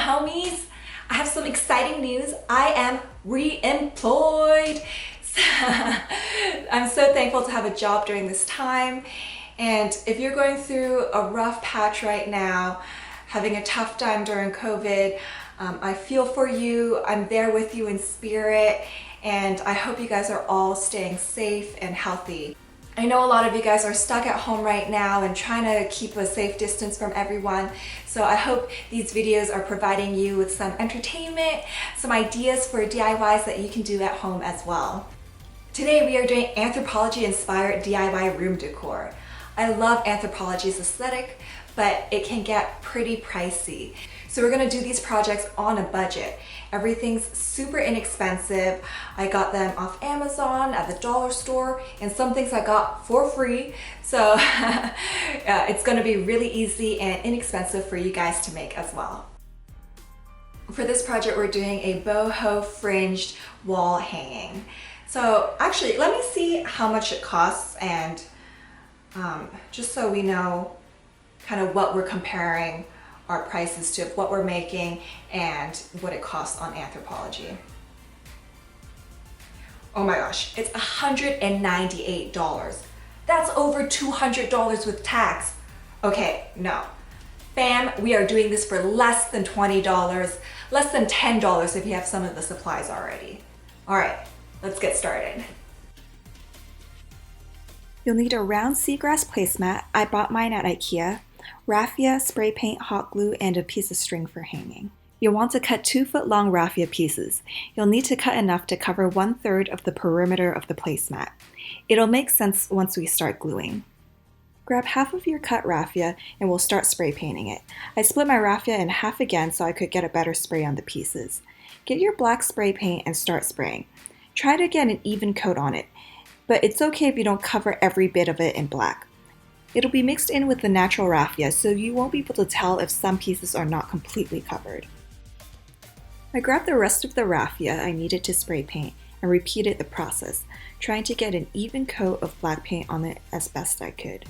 homies? I have some exciting news. I am re-employed. I'm so thankful to have a job during this time. And if you're going through a rough patch right now, having a tough time during COVID, I feel for you. I'm there with you in spirit. And I hope you guys are all staying safe and healthy. I know a lot of you guys are stuck at home right now and trying to keep a safe distance from everyone. So I hope these videos are providing you with some entertainment, some ideas for DIYs that you can do at home as well. Today we are doing Anthropologie inspired DIY room decor. I love Anthropologie's aesthetic, but it can get pretty pricey. So we're gonna do these projects on a budget. Everything's super inexpensive. I got them off Amazon, at the dollar store, and some things I got for free. So it's gonna be really easy and inexpensive for you guys to make as well. For this project, we're doing a boho fringed wall hanging. So actually, let me see how much it costs, and just so we know kind of what we're comparing our prices to, what we're making and what it costs on Anthropologie. Oh my gosh, it's $198. That's over $200 with tax. Okay, no. Bam, we are doing this for less than $20, less than $10 if you have some of the supplies already. All right, let's get started. You'll need a round seagrass placemat. I bought mine at IKEA. Raffia, spray paint, hot glue, and a piece of string for hanging. You'll want to cut 2-foot long raffia pieces. You'll need to cut enough to cover 1/3 of the perimeter of the placemat. It'll make sense once we start gluing. Grab half of your cut raffia and we'll start spray painting it. I split my raffia in half again so I could get a better spray on the pieces. Get your black spray paint and start spraying. Try to get an even coat on it, but it's okay if you don't cover every bit of it in black. It'll be mixed in with the natural raffia, so you won't be able to tell if some pieces are not completely covered. I grabbed the rest of the raffia I needed to spray paint and repeated the process, trying to get an even coat of black paint on it as best I could.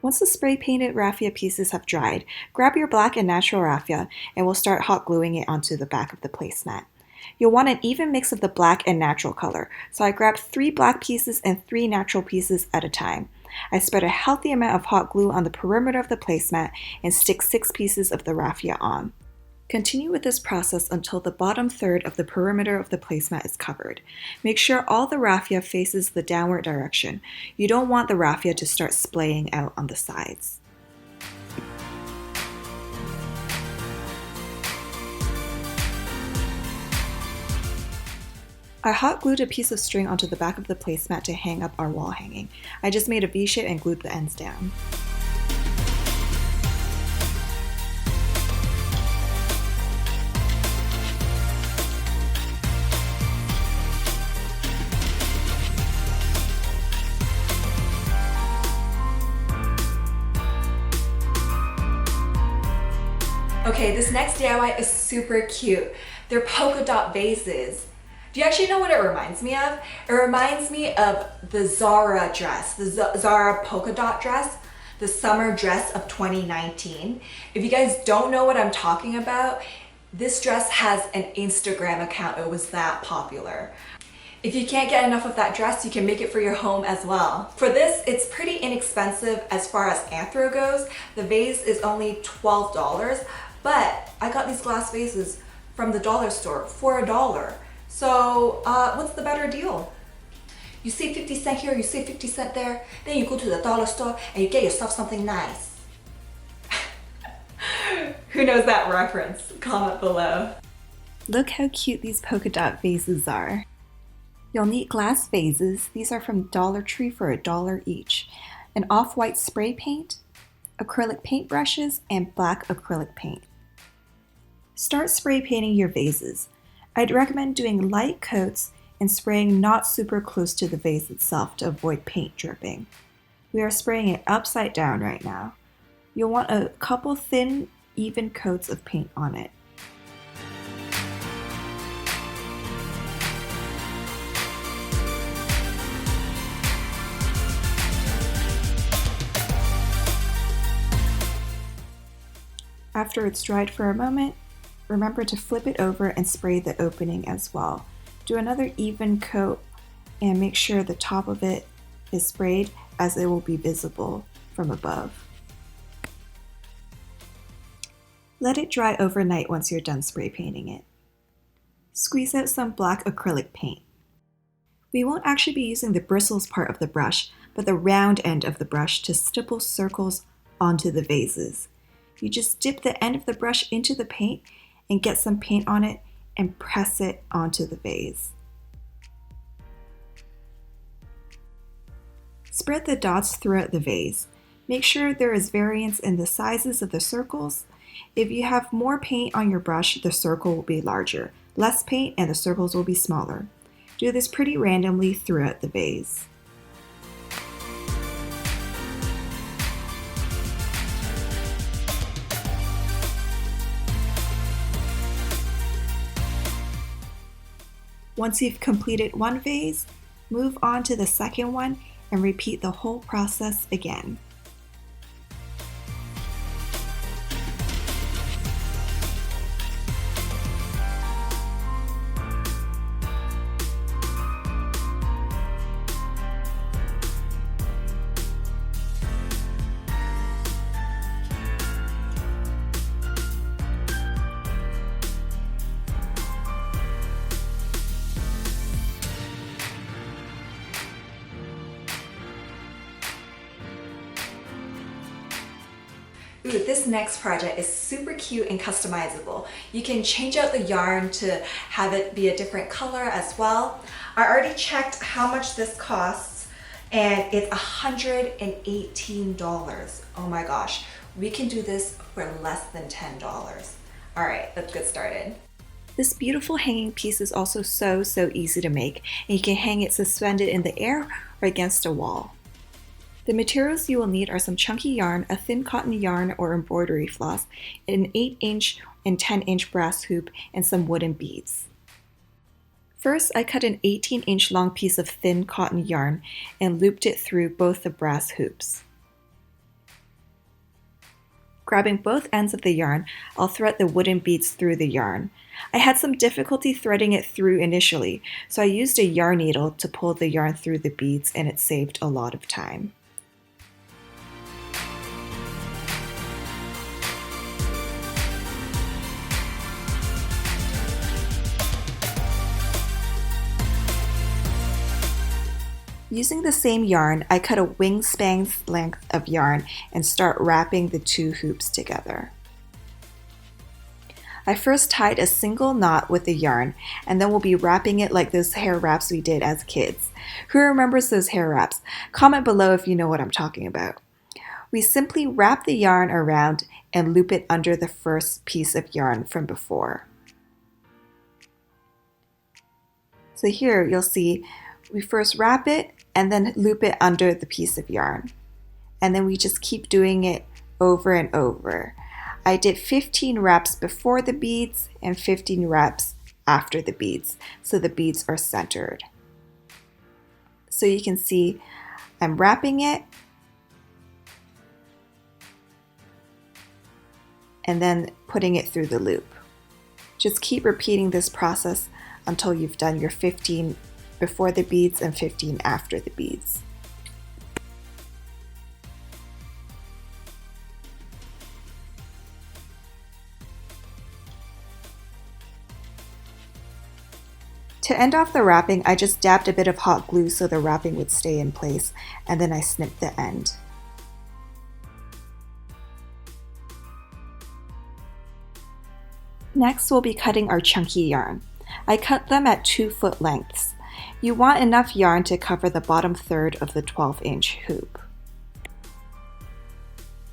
Once the spray painted raffia pieces have dried, grab your black and natural raffia and we'll start hot gluing it onto the back of the placemat. You'll want an even mix of the black and natural color, so I grabbed 3 black pieces and 3 natural pieces at a time. I spread a healthy amount of hot glue on the perimeter of the placemat and stick 6 pieces of the raffia on. Continue with this process until the bottom third of the perimeter of the placemat is covered. Make sure all the raffia faces the downward direction. You don't want the raffia to start splaying out on the sides. I hot glued a piece of string onto the back of the placemat to hang up our wall hanging. I just made a V shape and glued the ends down. Okay, this next DIY is super cute. They're polka dot vases. Do you actually know what it reminds me of? It reminds me of the Zara dress, the Zara polka dot dress, the summer dress of 2019. If you guys don't know what I'm talking about, this dress has an Instagram account. It was that popular. If you can't get enough of that dress, you can make it for your home as well. For this, it's pretty inexpensive as far as anthro goes. The vase is only $12, but I got these glass vases from the dollar store for $1. So what's the better deal? You save 50 cents here, you save 50 cents there, then you go to the dollar store and you get yourself something nice. Who knows that reference? Comment below. Look how cute these polka dot vases are. You'll need glass vases. These are from Dollar Tree for $1 each. An off-white spray paint, acrylic paint brushes, and black acrylic paint. Start spray painting your vases. I'd recommend doing light coats and spraying not super close to the vase itself to avoid paint dripping. We are spraying it upside down right now. You'll want a couple thin, even coats of paint on it. After it's dried for a moment, remember to flip it over and spray the opening as well. Do another even coat and make sure the top of it is sprayed, as it will be visible from above. Let it dry overnight once you're done spray painting it. Squeeze out some black acrylic paint. We won't actually be using the bristles part of the brush, but the round end of the brush to stipple circles onto the vases. You just dip the end of the brush into the paint and get some paint on it and press it onto the vase. Spread the dots throughout the vase. Make sure there is variance in the sizes of the circles. If you have more paint on your brush, the circle will be larger. Less paint and the circles will be smaller. Do this pretty randomly throughout the vase. Once you've completed one vase, move on to the second one and repeat the whole process again. Ooh, this next project is super cute and customizable. You can change out the yarn to have it be a different color as well. I already checked how much this costs and it's $118. Oh my gosh, we can do this for less than $10. All right, let's get started. This beautiful hanging piece is also so easy to make, and you can hang it suspended in the air or against a wall. The materials you will need are some chunky yarn, a thin cotton yarn or embroidery floss, an 8-inch and 10-inch brass hoop, and some wooden beads. First, I cut an 18-inch long piece of thin cotton yarn and looped it through both the brass hoops. Grabbing both ends of the yarn, I'll thread the wooden beads through the yarn. I had some difficulty threading it through initially, so I used a yarn needle to pull the yarn through the beads, and it saved a lot of time. Using the same yarn, I cut a wingspan's length of yarn and start wrapping the two hoops together. I first tied a single knot with the yarn, and then we'll be wrapping it like those hair wraps we did as kids. Who remembers those hair wraps? Comment below if you know what I'm talking about. We simply wrap the yarn around and loop it under the first piece of yarn from before. So here you'll see we first wrap it and then loop it under the piece of yarn. And then we just keep doing it over and over. I did 15 wraps before the beads and 15 wraps after the beads, so the beads are centered. So you can see I'm wrapping it and then putting it through the loop. Just keep repeating this process until you've done your 15 before the beads and 15 after the beads. To end off the wrapping, I just dabbed a bit of hot glue so the wrapping would stay in place, and then I snipped the end. Next, we'll be cutting our chunky yarn. I cut them at 2-foot lengths. You want enough yarn to cover the bottom third of the 12-inch hoop.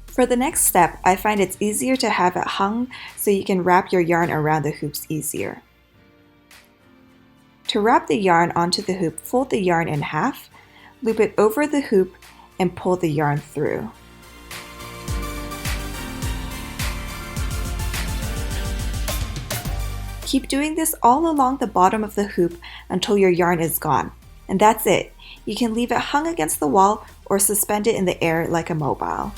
For the next step, I find it's easier to have it hung so you can wrap your yarn around the hoops easier. To wrap the yarn onto the hoop, fold the yarn in half, loop it over the hoop, and pull the yarn through. Keep doing this all along the bottom of the hoop until your yarn is gone. And that's it. You can leave it hung against the wall or suspend it in the air like a mobile.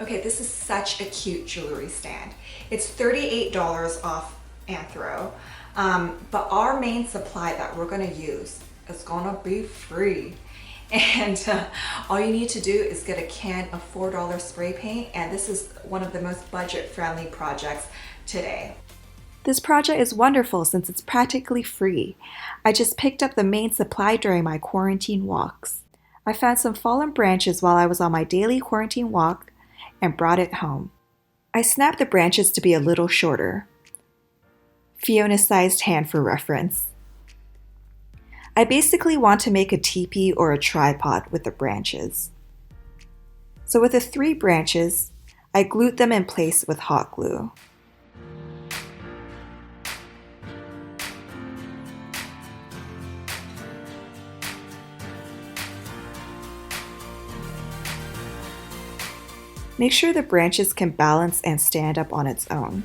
Okay, this is such a cute jewelry stand. It's $38 off Anthro, but our main supply that we're gonna use is gonna be free. And all you need to do is get a can of $4 spray paint, and this is one of the most budget-friendly projects today. This project is wonderful since it's practically free. I just picked up the main supply during my quarantine walks. I found some fallen branches while I was on my daily quarantine walk and brought it home. I snapped the branches to be a little shorter. Fiona-sized hand for reference. I basically want to make a teepee or a tripod with the branches. So with the 3 branches, I glued them in place with hot glue. Make sure the branches can balance and stand up on its own.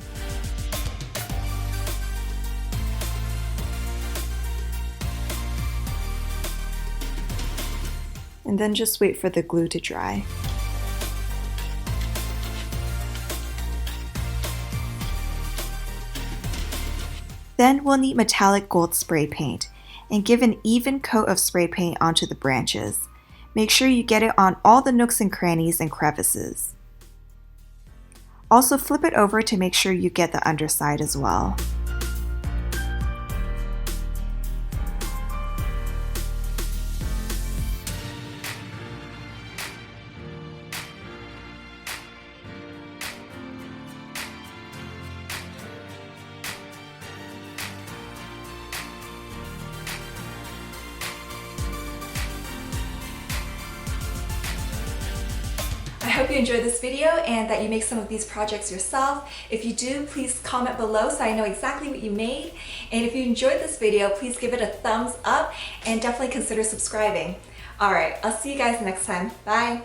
And then just wait for the glue to dry. Then we'll need metallic gold spray paint and give an even coat of spray paint onto the branches. Make sure you get it on all the nooks and crannies and crevices. Also flip it over to make sure you get the underside as well. I hope you enjoyed this video and that you make some of these projects yourself. If you do, please comment below so I know exactly what you made. And if you enjoyed this video, please give it a thumbs up and definitely consider subscribing. All right, I'll see you guys next time. Bye.